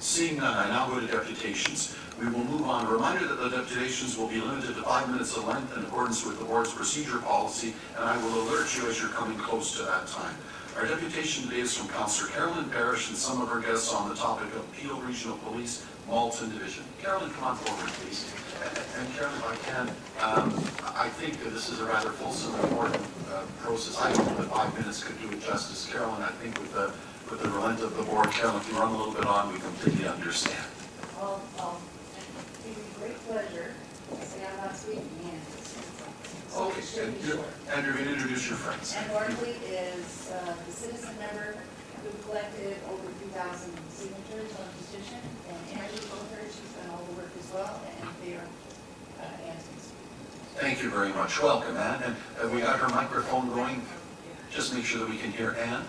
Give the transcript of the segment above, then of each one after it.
Seeing none, I now go to deputations. We will move on. A reminder that the deputations will be limited to 5 minutes of length in accordance with the board's procedure policy, and I will alert you as you're coming close to that time. Our deputation today is from Councillor Carolyn Parrish and some of our guests on the topic of Peel Regional Police, Malton Division. Carolyn, come on forward, please. And Carolyn, if I can, I think that this is a rather fulsome and important process. I hope that 5 minutes could do it justice. Carolyn, I think with the relent of the board, Carolyn, if you run a little bit on, we completely understand. Well, it was a great pleasure. So I got last week in hand. Okay, and you're going to introduce your friends. Ann Barclay is the citizen member who collected over 2,000 signatures on the petition, and Angie both her, she's done all the work as well, and they are answers. Thank you very much. Welcome, Ann. And have we got her microphone going? Just make sure that we can hear Ann.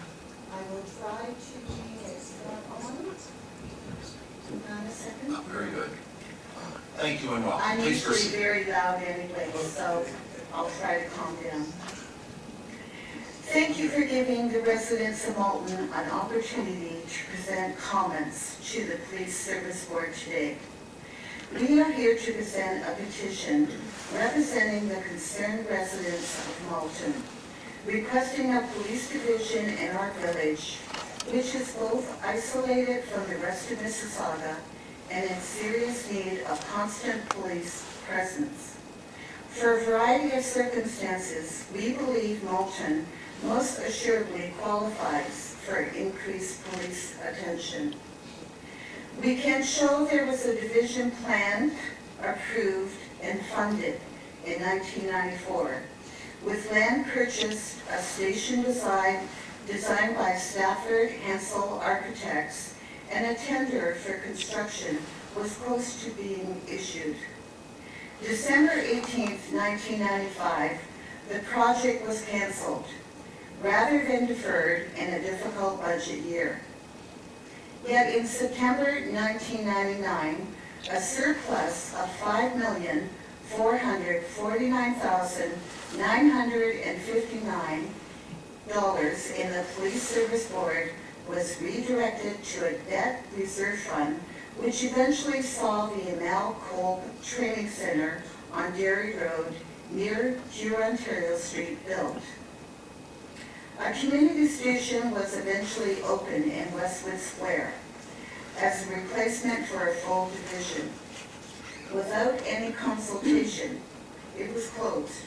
I will try to change it on. Not a second. Oh, very good. Thank you and welcome. I'm Please usually proceed. very loud anyway, so I'll try to calm down. Thank you for giving the residents of Malton an opportunity to present comments to the Police Service Board today. We are here to present a petition representing the concerned residents of Malton, requesting a police division in our village, which is both isolated from the rest of Mississauga and in serious need of constant police presence. For a variety of circumstances, we believe Malton most assuredly qualifies for increased police attention. We can show there was a division planned, approved, and funded in 1994, with land purchased, a station designed by Stafford Hansel Architects, and a tender for construction was close to being issued. December 18th, 1995, the project was canceled, rather than deferred in a difficult budget year. Yet in September 1999, a surplus of $5,449,959 in the Police Service Board was redirected to a debt reserve fund, which eventually saw the Amal Kolb Training Center on Derry Road near Ontario Street built. A community station was eventually opened in Westwood Square as a replacement for a full division. Without any consultation, it was closed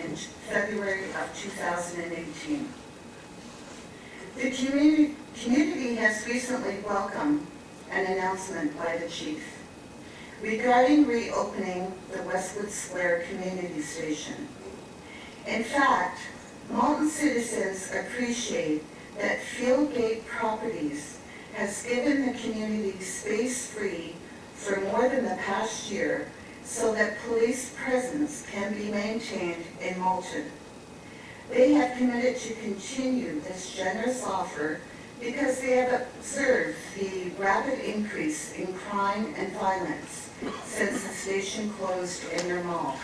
in February of 2018. The community has recently welcomed an announcement by the chief regarding reopening the Westwood Square community station. In fact, Malton citizens appreciate that Fieldgate Properties has given the community space free for more than the past year so that police presence can be maintained in Malton. They have committed to continue this generous offer because they have observed the rapid increase in crime and violence since the station closed in their mall.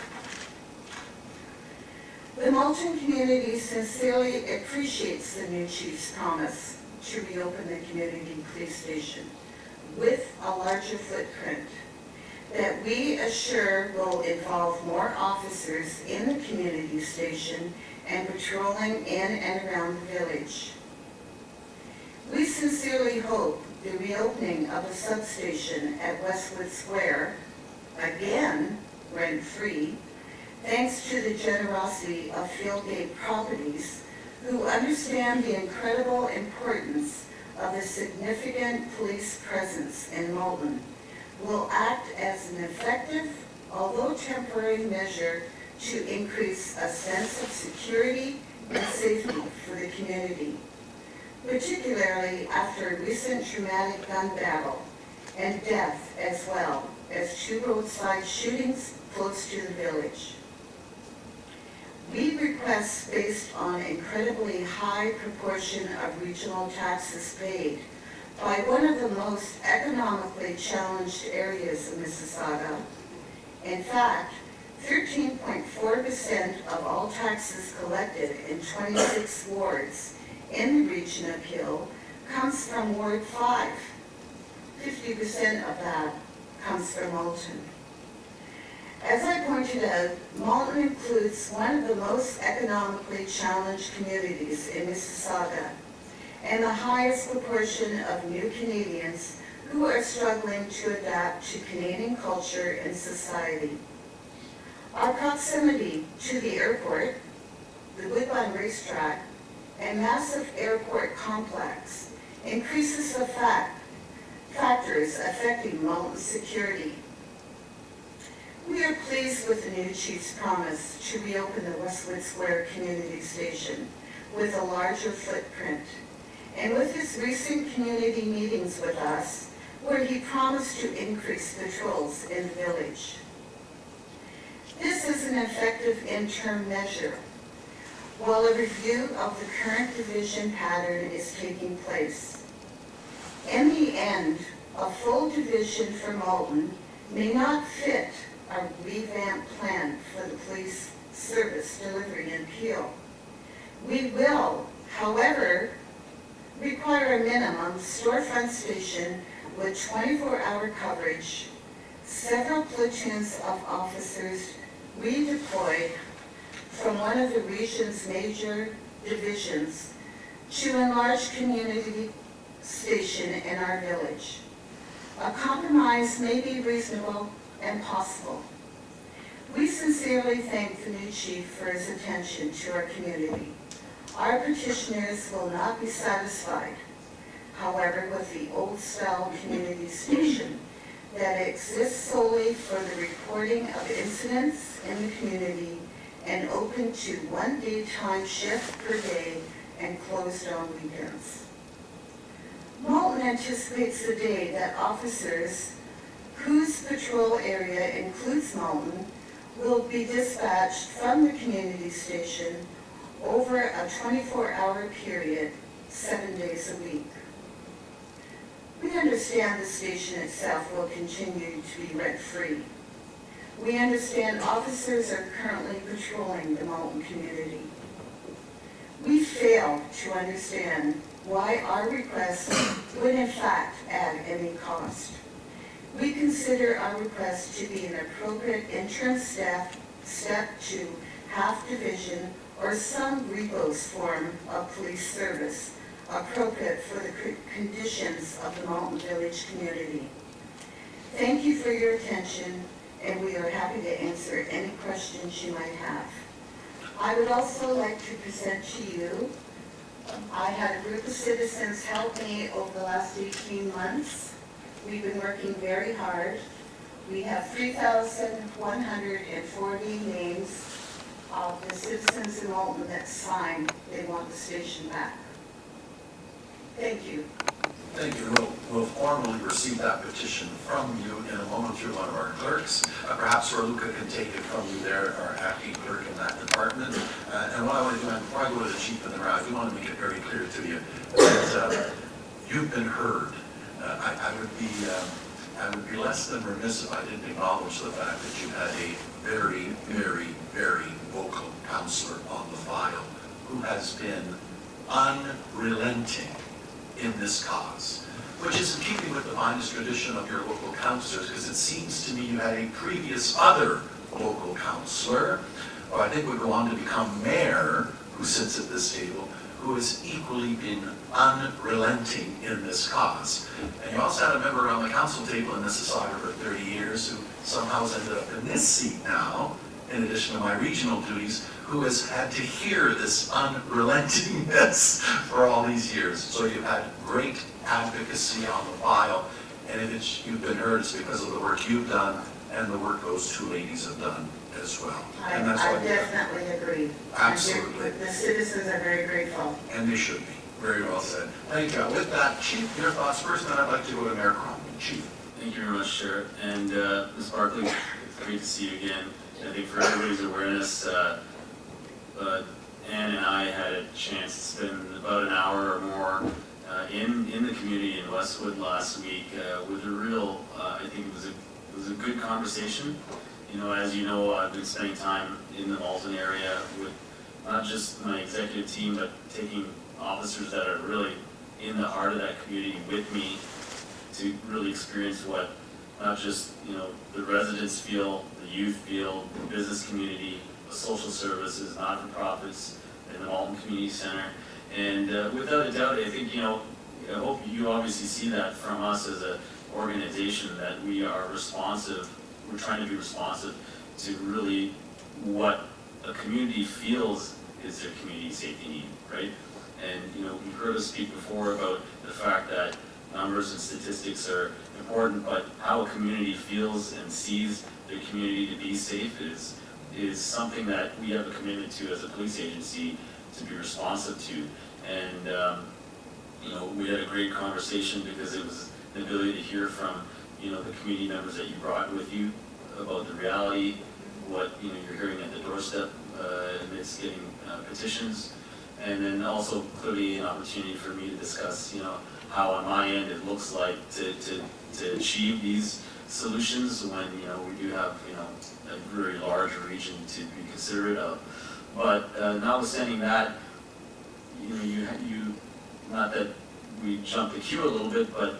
The Malton community sincerely appreciates the new chief's promise to reopen the community police station with a larger footprint that we assure will involve more officers in the community station and patrolling in and around the village. We sincerely hope the reopening of the substation at Westwood Square, again rent-free, thanks to the generosity of Fieldgate Properties, who understand the incredible importance of the significant police presence in Malton, will act as an effective, although temporary measure to increase a sense of security and safety for the community, particularly after a recent traumatic gun battle and death, as well as 2 roadside shootings close to the village. We request, based on incredibly high proportion of regional taxes paid by one of the most economically challenged areas of Mississauga. In fact, 13.4% of all taxes collected in 26 wards in the region of Peel comes from Ward 5, 50% of that comes from Malton. As I pointed out, Malton includes one of the most economically challenged communities in Mississauga and the highest proportion of new Canadians who are struggling to adapt to Canadian culture and society. Our proximity to the airport, the Woodbine Racetrack, and massive airport complex increases the factors affecting Malton's security. We are pleased with the new chief's promise to reopen the Westwood Square Community Station with a larger footprint, and with his recent community meetings with us, where he promised to increase patrols in the village. This is an effective interim measure, while a review of the current division pattern is taking place. In the end, a full division for Malton may not fit our revamped plan for the police service delivery and Peel. We will, however, require a minimum storefront station with 24-hour coverage, several platoons of officers redeployed from one of the region's major divisions to a large community station in our village. A compromise may be reasonable and possible. We sincerely thank the new chief for his attention to our community. Our petitioners will not be satisfied, however, with the old-style community station that exists solely for the reporting of incidents in the community and open to one daytime shift per day and closed on weekends. Malton anticipates the day that officers whose patrol area includes Malton will be dispatched from the community station over a 24-hour period, 7 days a week. We understand the station itself will continue to be rent-free. We understand officers are currently patrolling the Malton community. We fail to understand why our request would in fact add any cost. We consider our request to be an appropriate interim step to half division or some rebose form of police service appropriate for the conditions of the Malton Village community. Thank you for your attention, and we are happy to answer any questions you might have. I would also like to present to you, I had a group of citizens help me over the last 18 months. We've been working very hard. We have 3,140 names of the citizens in Malton that signed they want the station back. Thank you. Thank you. We'll formally receive that petition from you in a moment through one of our clerks. Perhaps Raluca can take it from you there, our acting clerk in that department. And what I want to do, before I go to the chief and the round, I do want to make it very clear to you that you've been heard. I would be less than remiss if I didn't acknowledge the fact that you had a very, very, very vocal councillor on the file who has been unrelenting in this cause, which is in keeping with the finest tradition of your local councillors, because it seems to me you had a previous other local councillor, who I think would go on to become mayor, who sits at this table, who has equally been unrelenting in this cause. And you also had a member around the council table in Mississauga for 30 years who somehow has ended up in this seat now, in addition to my regional duties, who has had to hear this unrelentingness for all these years. So you've had great advocacy on the file, and if you've been heard, it's because of the work you've done and the work those two ladies have done as well. I definitely agree. Absolutely. The citizens are very grateful. And they should be. Very well said. Thank you. With that, Chief, your thoughts first, then I'd like to go to Mayor Cromwell. Chief. Thank you very much, Chair. And Ms. Barclay, it's great to see you again. I think for everybody's awareness, Ann and I had a chance to spend about an hour or more in the community in Westwood last week with a real, I think it was a good conversation. You know, as you know, I've been spending time in the Malton area with not just my executive team, but taking officers that are really in the heart of that community with me to really experience what not just, the residents feel, the youth feel, the business community, the social services, not-for-profits, and the Malton Community Center. And without a doubt, I think, I hope you obviously see that from us as an organization, that we are responsive, we're trying to be responsive to really what a community feels is their community safety need, right? And, you've heard us speak before about the fact that numbers and statistics are important, but how a community feels and sees their community to be safe is something that we have a commitment to as a police agency to be responsive to. And, we had a great conversation because it was the ability to hear from, the community members that you brought with you about the reality, what, you're hearing at the doorstep amidst getting petitions. And then also clearly an opportunity for me to discuss, how on my end it looks like to achieve these solutions when, we do have, a very large region to be considerate of. But notwithstanding that, you not that we jumped the queue a little bit, but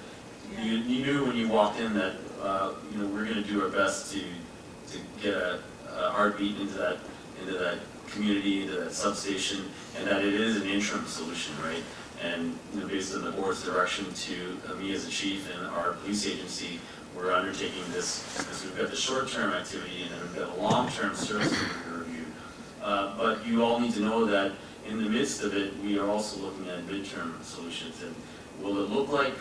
you knew when you walked in that, we're going to do our best to get a heartbeat into that community, into that substation, and that it is an interim solution, right? And based on the board's direction to me as a chief and our police agency, we're undertaking this because we've got the short-term activity and then we've got a long-term service review. But you all need to know that in the midst of it, we are also looking at midterm solutions. And will it look like,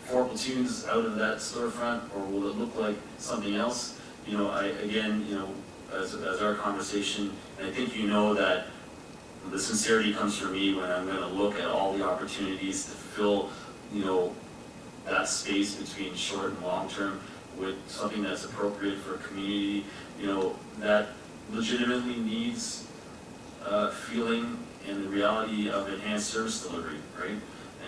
4 platoons out of that storefront, or will it look like something else? As our conversation, and I think that the sincerity comes from me when I'm going to look at all the opportunities to fill, that space between short and long term with something that's appropriate for a community, that legitimately needs feeling and the reality of enhanced service delivery, right?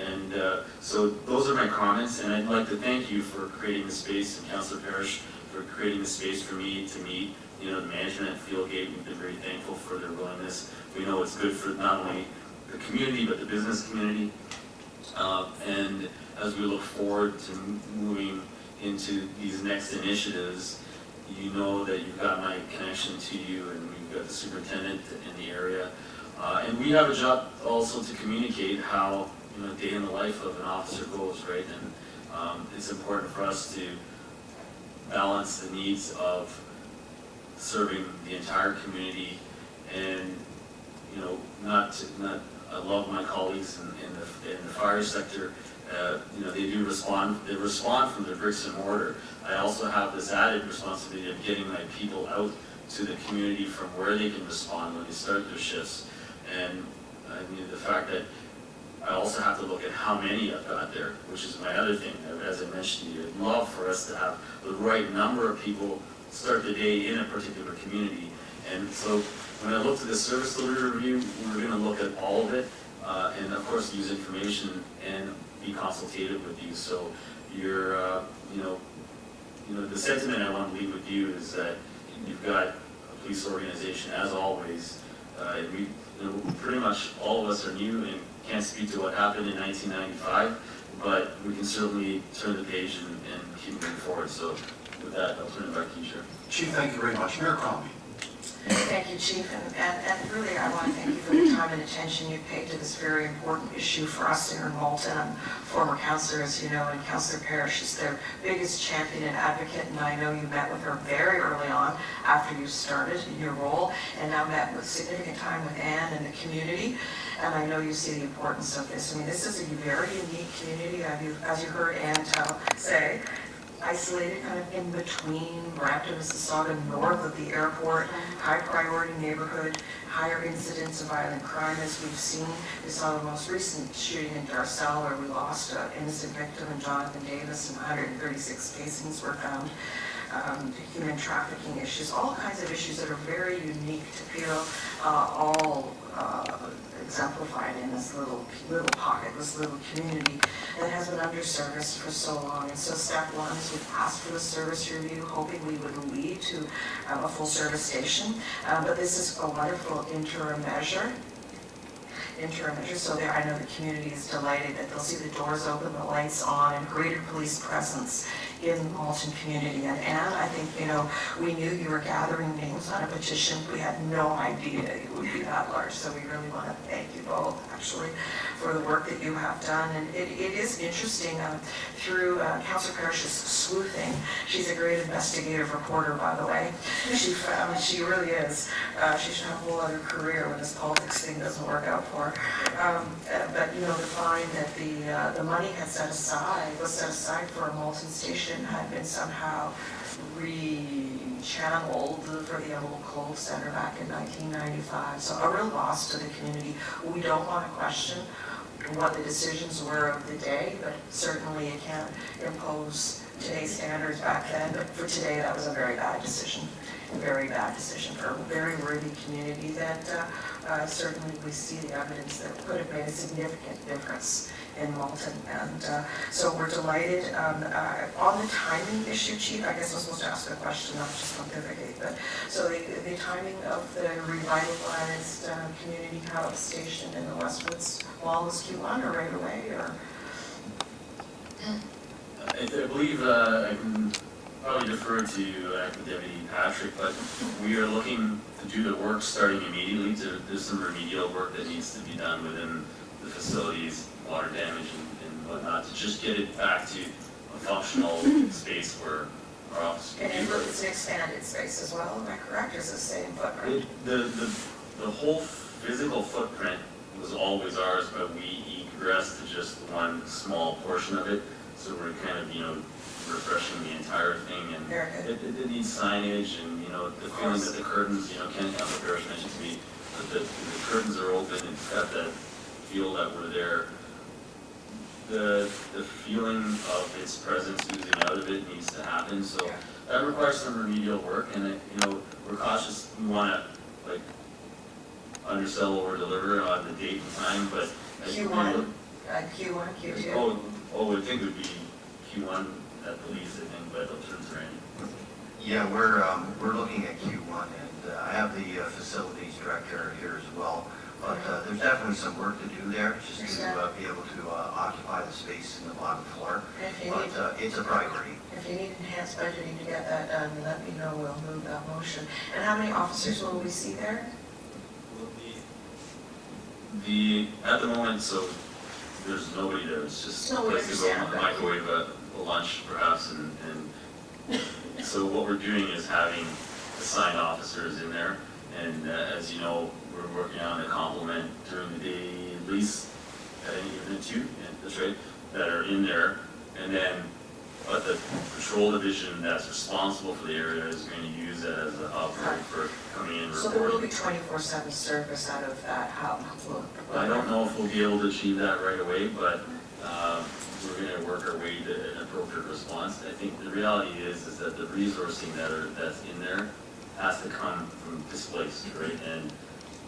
And so those are my comments, and I'd like to thank you for creating the space, and Councillor Parrish for creating the space for me to meet, the management at Fieldgate. We've been very thankful for their willingness. We know it's good for not only the community, but the business community. And as we look forward to moving into these next initiatives, you know that you've got my connection to you, and we've got the superintendent in the area. And we have a job also to communicate how, a day in the life of an officer goes, right? And it's important for us to balance the needs of serving the entire community, and I love my colleagues in the fire sector. They respond from their bricks and mortar. I also have this added responsibility of getting my people out to the community from where they can respond when they start their shifts. And the fact that I also have to look at how many I've got there, which is my other thing. As I mentioned to you, I'd love for us to have the right number of people start the day in a particular community. And so when I look at the service delivery review, we're going to look at all of it, and of course use information and be consultative with you. So you're, the sentiment I want to leave with you is that you've got a police organization, as always, and we, pretty much all of us are new and can't speak to what happened in 1995, but we can certainly turn the page and keep moving forward. So with that, I'll turn it back to you, Chair. Chief, thank you very much. Mayor Crombie. Thank you, Chief, and really I want to thank you for the time and attention you paid to this very important issue for us here in Malton. I'm former councillor, as you know, and Councillor Parrish is their biggest champion and advocate, and I know you met with her very early on after you started in your role, and now met with significant time with Ann and the community, and I know you see the importance of this. I mean, this is a very unique community, as you heard Ann say, isolated kind of in between Brampton, Mississauga, north of the airport, high priority neighborhood, higher incidence of violent crime as we've seen. We saw the most recent shooting in Darcel where we lost an innocent victim in Jonathan Davis, and 136 casings were found. Human trafficking issues, all kinds of issues that are very unique to Peel, all exemplified in this little pocket, this little community that has been underserviced for so long. And so step one is we've asked for the service review, hoping we would lead to a full service station. But this is a wonderful interim measure. interim measure. So there, I know the community is delighted that they'll see the doors open, the lights on, and greater police presence in the Malton community. And Ann, I think, we knew you were gathering names on a petition. We had no idea it would be that large. So we really want to thank you both, actually, for the work that you have done. And it is interesting, through Councillor Parrish's sleuthing, she's a great investigative reporter, by the way. She really is. She should have a whole other career when this politics thing doesn't work out for her. But, to find that the money was set aside for a Malton station had been somehow rechanneled for the Emerald Cove Center back in 1995. So a real loss to the community. We don't want to question what the decisions were of the day, but certainly you can't impose today's standards back then. But for today, that was a very bad decision. A very bad decision for a very worthy community that certainly we see the evidence that could have made a significant difference in Malton. And so we're delighted. On the timing issue, Chief, I guess I'm supposed to ask a question, not just pontificate, but so the timing of the revitalized community health station in the Westwoods Mall is Q1 or right away, or? I believe I can probably defer to Deputy Patrick, but we are looking to do the work starting immediately. There's some remedial work that needs to be done within the facilities, water damage and whatnot, to just get it back to a functional space where our office can And be. it's an expanded space as well, am I correct, or is it the same footprint? The whole physical footprint was always ours, but we egressed to just one small portion of it. So we're kind of, refreshing the entire thing, and it needs signage, and the feeling that the curtains, Councillor Parrish mentioned to me that the curtains are open. It's got that feel that we're there. The feeling of its presence oozing out of it needs to happen. So that requires some remedial work, and we're cautious. We want to undersell or deliver on the date and time, but Q1, Q2. I think it would be Q1 at the least, I think, but I'll turn to Randy. Yeah, we're looking at Q1, and I have the facilities director here as well. But there's definitely some work to do there, just to be able to occupy the space in the bottom floor. But it's a priority. If you need enhanced budgeting to get that done, let me know. We'll move that motion. And how many officers will we see there? At the moment, so there's nobody there. It's just a place to go, microwave a lunch perhaps, and so what we're doing is having assigned officers in there, and as you know, we're working on a complement during the day, at least at any given 2, that's right, that are in there, and then but the patrol division that's responsible for the area is going to use it as a hub for coming in and So there will reporting. be 24/7 service out of that hub. I don't know if we'll be able to achieve that right away, but we're going to work our way to an appropriate response. I think the reality is that the resourcing that's in there has to come from displaced, right? And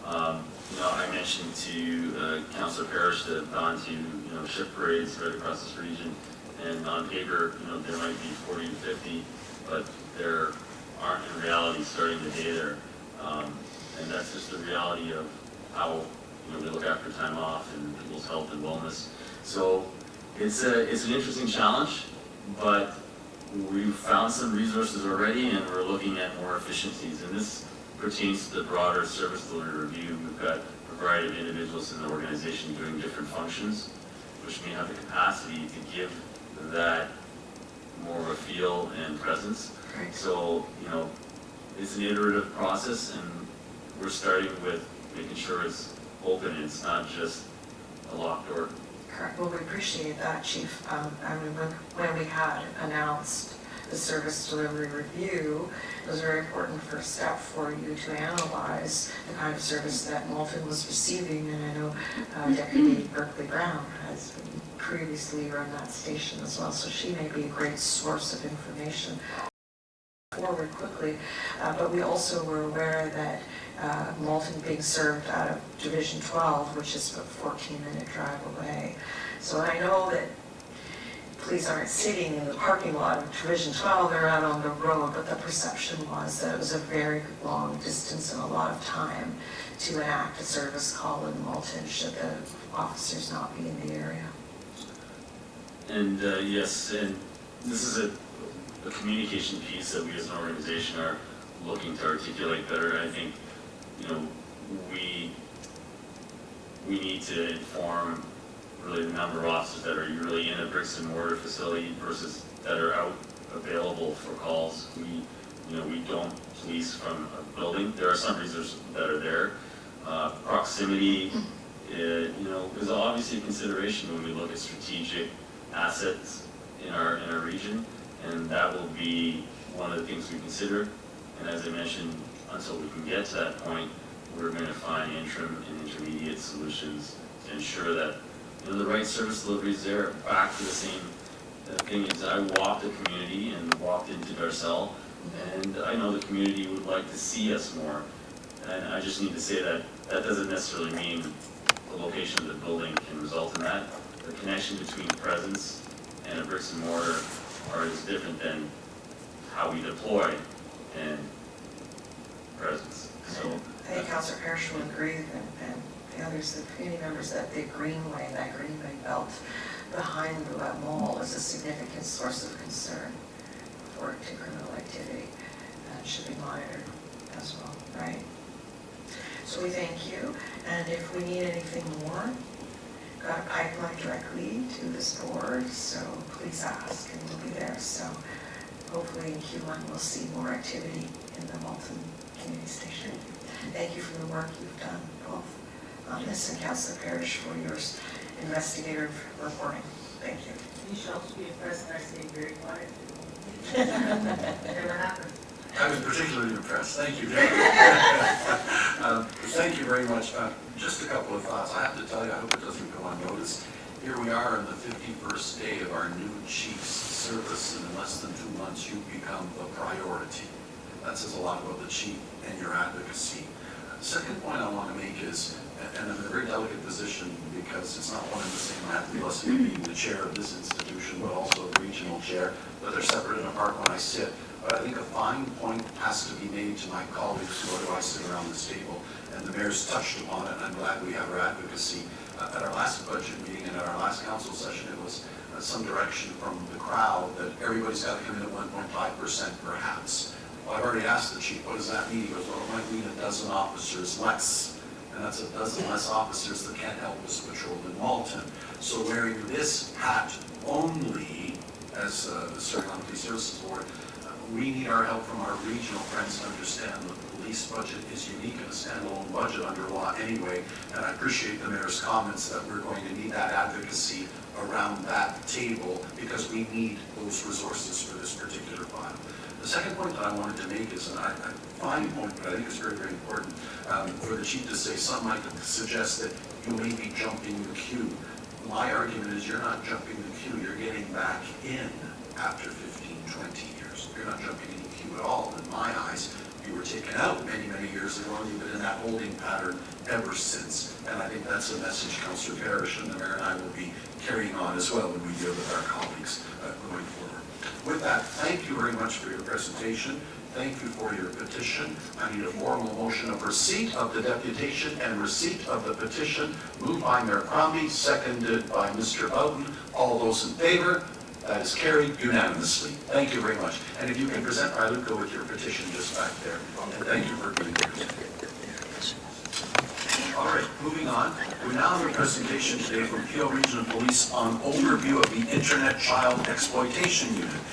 I mentioned to Councillor Parrish that I've gone to ship parades right across this region, and on paper there might be 40 to 50, but there aren't in reality starting the day there, and that's just the reality of how they look after time off and people's health and wellness. So it's an interesting challenge, but we've found some resources already, and we're looking at more efficiencies. And this pertains to the broader service delivery review. We've got a variety of individuals in the organization doing different functions, which may have the capacity to give that more of a feel and presence. Right. So it's an iterative process, and we're starting with making sure it's open. It's not just a locked door. Correct. Well, we appreciate that, Chief. When we had announced the service delivery review, it was a very important first step for you to analyze the kind of service that Malton was receiving, and I know Deputy Barclay Brown has previously run that station as well, so she may be a great source of information forward quickly. But we also were aware that Malton being served out of Division 12, which is a 14-minute drive away. So I know that police aren't sitting in the parking lot of Division 12, they're out on the road, but the perception was that it was a very long distance and a lot of time to enact a service call in Malton should the officers not be in the area. And yes, and this is a communication piece that we as an organization are looking to articulate better. I think, you know, we need to inform really the number of officers that are really in a bricks and mortar facility versus that are out available for calls. We don't police from a building. There are some reasons that are there. Proximity, is obviously a consideration when we look at strategic assets in our region, and that will be one of the things we consider. And as I mentioned, until we can get to that point, we're going to find interim and intermediate solutions to ensure that the right service delivery is there. Back to the same thing is, I walked the community and walked into Darcel, and I know the community would like to see us more. And I just need to say that that doesn't necessarily mean the location of the building can result in that. The connection between presence and a bricks and mortar is different than how we deploy and presence. So I think Councillor Parrish will agree, and the others, the community members, that the greenway, that greenway belt behind the mall is a significant source of concern for criminal activity and should be monitored as well, right? So we thank you, and if we need anything more, got a pipeline directly to this board, so please ask and we'll be there. So hopefully in Q1 we'll see more activity in the Malton Community Station. Thank you for the work you've done both on this, and Councillor Parrish for your investigative reporting. Thank you. You should also be impressed that I stayed very quiet. Never happened. I was particularly impressed. Thank you, Jim. Thank you very much. Just a couple of thoughts. I have to tell you, I hope it doesn't go unnoticed. Here we are on the 51st day of our new chief's service, and in less than 2 months, you've become the priority. That says a lot about the chief and your advocacy. Second point I want to make is, and I'm in a very delicate position because it's not one and the same. I have the blessing of being the chair of this institution, but also the regional chair, but they're separate and apart when I sit. But I think a fine point has to be made to my colleagues who otherwise sit around this table, and the mayor's touched upon it, and I'm glad we have our advocacy. At our last budget meeting and at our last council session, it was some direction from the crowd that everybody's got to come in at 1.5% perhaps. Well, I've already asked the chief, what does that mean? He goes, well, it might mean a dozen officers less. And that's a dozen less officers that can't help us patrol in Malton. So wearing this hat only, as serving on the Police Services Board, we need our help from our regional friends to understand that the police budget is unique and a standalone budget under law anyway. And I appreciate the mayor's comments that we're going to need that advocacy around that table because we need those resources for this particular file. The second point that I wanted to make is, and a fine point, but I think it's very, very important, for the chief to say something like suggest that you may be jumping the queue. My argument is you're not jumping the queue, you're getting back in after 15, 20 years. You're not jumping any queue at all. In my eyes, you were taken out many, many years ago, and you've been in that holding pattern ever since. And I think that's a message Councillor Parrish and the mayor and I will be carrying on as well when we deal with our colleagues going forward. With that, thank you very much for your presentation. Thank you for your petition. I need a formal motion of receipt of the deputation and receipt of the petition. Moved by Mayor Crombie, seconded by Mr. Bowden. All those in favor? That is carried unanimously. Thank you very much. And if you can present Raluca with your petition just back there. And thank you for being here. All right, moving on. We now have a presentation today from Peel Regional Police on overview of the Internet Child Exploitation Unit.